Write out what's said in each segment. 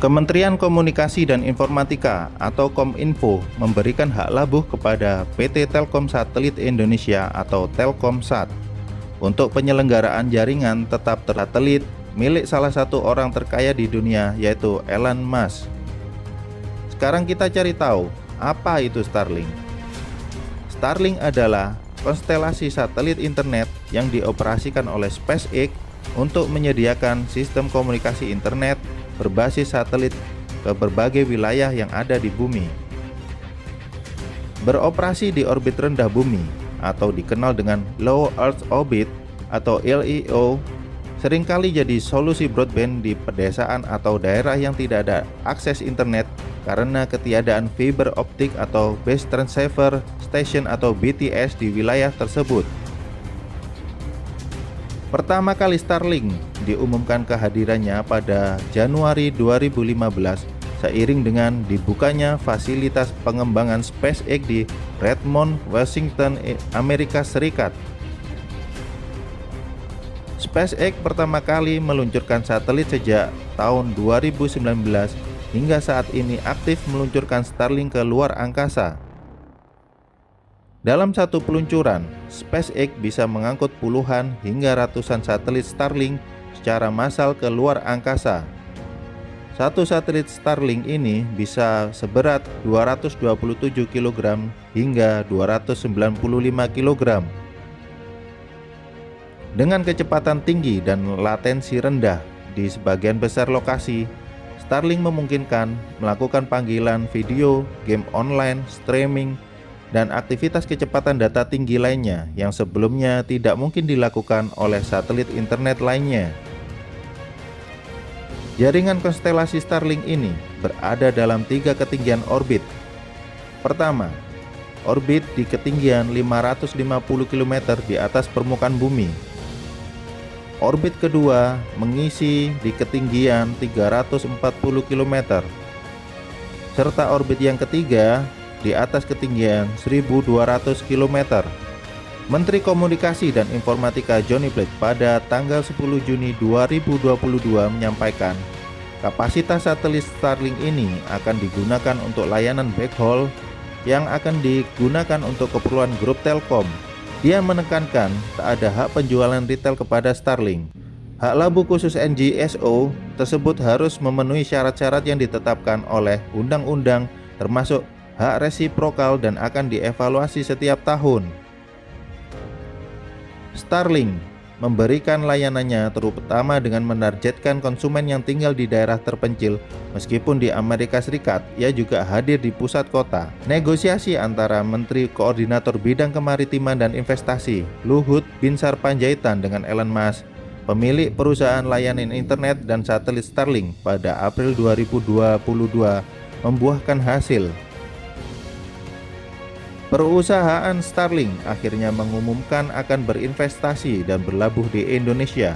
Kementerian Komunikasi dan Informatika atau Kominfo memberikan hak labuh kepada PT Telkom Satelit Indonesia atau Telkomsat untuk penyelenggaraan jaringan tetap satelit milik salah satu orang terkaya di dunia, yaitu Elon Musk. Sekarang kita cari tahu, apa itu Starlink? Starlink adalah konstelasi satelit internet yang dioperasikan oleh SpaceX untuk menyediakan sistem komunikasi internet berbasis satelit ke berbagai wilayah yang ada di bumi. Beroperasi di orbit rendah bumi atau dikenal dengan Low Earth Orbit atau LEO seringkali jadi solusi broadband di pedesaan atau daerah yang tidak ada akses internet karena ketiadaan fiber optik atau Base Transceiver Station atau BTS di wilayah tersebut. Pertama kali Starlink diumumkan kehadirannya pada Januari 2015 seiring dengan dibukanya fasilitas pengembangan SpaceX di Redmond, Washington, Amerika Serikat. SpaceX pertama kali meluncurkan satelit sejak tahun 2019 hingga saat ini aktif meluncurkan Starlink ke luar angkasa. Dalam satu peluncuran, SpaceX bisa mengangkut puluhan hingga ratusan satelit Starlink secara massal ke luar angkasa. Satu satelit Starlink ini bisa seberat 227 kg hingga 295 kg. Dengan kecepatan tinggi dan latensi rendah di sebagian besar lokasi, Starlink memungkinkan melakukan panggilan video, game online, streaming, dan aktivitas kecepatan data tinggi lainnya yang sebelumnya tidak mungkin dilakukan oleh satelit internet lainnya. Jaringan konstelasi Starlink ini berada dalam 3 ketinggian orbit. Pertama, orbit di ketinggian 550 km di atas permukaan bumi. Orbit kedua mengisi di ketinggian 340 km. Serta orbit yang ketiga di atas ketinggian 1.200 km. Menteri Komunikasi dan Informatika Johnny Black pada tanggal 10 Juni 2022 menyampaikan, kapasitas satelit Starlink ini akan digunakan untuk layanan backhaul yang akan digunakan untuk keperluan grup Telkom. Dia menekankan tak ada hak penjualan retail kepada Starlink. Hak labuh khusus NGSO tersebut harus memenuhi syarat-syarat yang ditetapkan oleh undang-undang termasuk hak resiprokal dan akan dievaluasi setiap tahun. Starlink memberikan layanannya terutama dengan menargetkan konsumen yang tinggal di daerah terpencil. Meskipun di Amerika Serikat, ia juga hadir di pusat kota. Negosiasi antara Menteri Koordinator Bidang Kemaritiman dan Investasi Luhut Binsar Panjaitan dengan Elon Musk, pemilik perusahaan layanan internet dan satelit Starlink pada April 2022 membuahkan hasil. Perusahaan Starlink akhirnya mengumumkan akan berinvestasi dan berlabuh di Indonesia.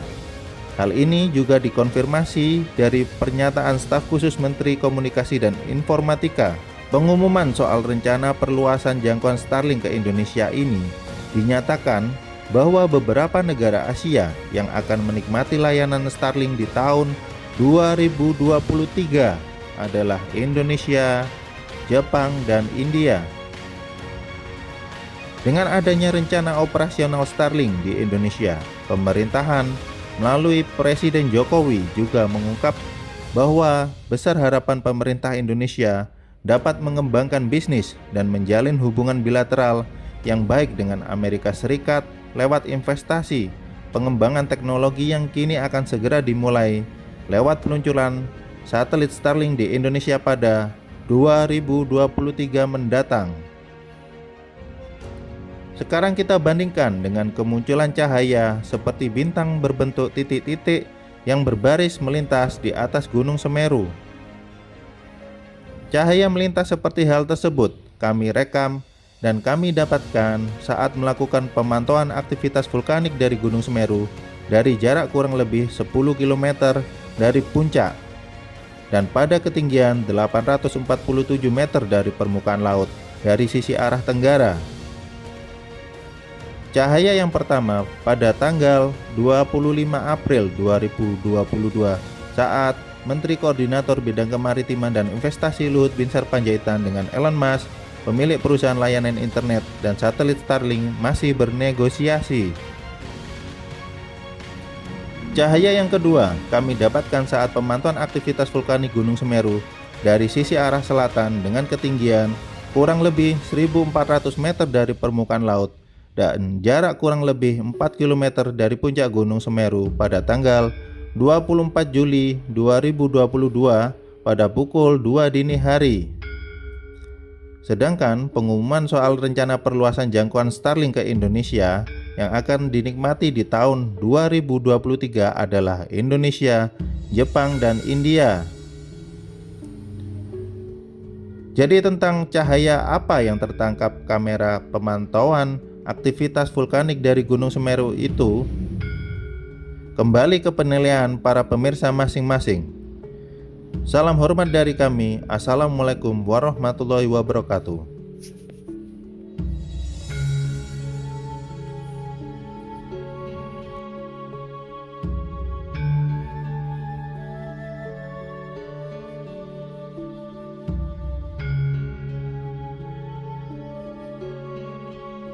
Hal ini juga dikonfirmasi dari pernyataan staf khusus Menteri Komunikasi dan Informatika. Pengumuman soal rencana perluasan jangkauan Starlink ke Indonesia ini dinyatakan bahwa beberapa negara Asia yang akan menikmati layanan Starlink di tahun 2023 adalah Indonesia, Jepang, dan India. Dengan adanya rencana operasional Starlink di Indonesia, pemerintahan melalui Presiden Jokowi juga mengungkap bahwa besar harapan pemerintah Indonesia dapat mengembangkan bisnis dan menjalin hubungan bilateral yang baik dengan Amerika Serikat lewat investasi, pengembangan teknologi yang kini akan segera dimulai lewat peluncuran satelit Starlink di Indonesia pada 2023 mendatang. Sekarang kita bandingkan dengan kemunculan cahaya seperti bintang berbentuk titik-titik yang berbaris melintas di atas Gunung Semeru. Cahaya melintas seperti hal tersebut kami rekam dan kami dapatkan saat melakukan pemantauan aktivitas vulkanik dari Gunung Semeru dari jarak kurang lebih 10 km dari puncak dan pada ketinggian 847 meter dari permukaan laut dari sisi arah tenggara. Cahaya yang pertama pada tanggal 25 April 2022 saat Menteri Koordinator Bidang Kemaritiman dan Investasi Luhut Binsar Panjaitan dengan Elon Musk, pemilik perusahaan layanan internet dan satelit Starlink, masih bernegosiasi. Cahaya yang kedua kami dapatkan saat pemantauan aktivitas vulkanik Gunung Semeru dari sisi arah selatan dengan ketinggian kurang lebih 1.400 meter dari permukaan laut dan jarak kurang lebih 4 km dari puncak Gunung Semeru pada tanggal 24 Juli 2022 pada pukul 2 dini hari. Sedangkan pengumuman soal rencana perluasan jangkauan Starlink ke Indonesia yang akan dinikmati di tahun 2023 adalah Indonesia, Jepang, dan India. Jadi tentang cahaya apa yang tertangkap kamera pemantauan aktivitas vulkanik dari Gunung Semeru itu kembali ke penilaian para pemirsa masing-masing. Salam hormat dari kami. Assalamualaikum warahmatullahi wabarakatuh.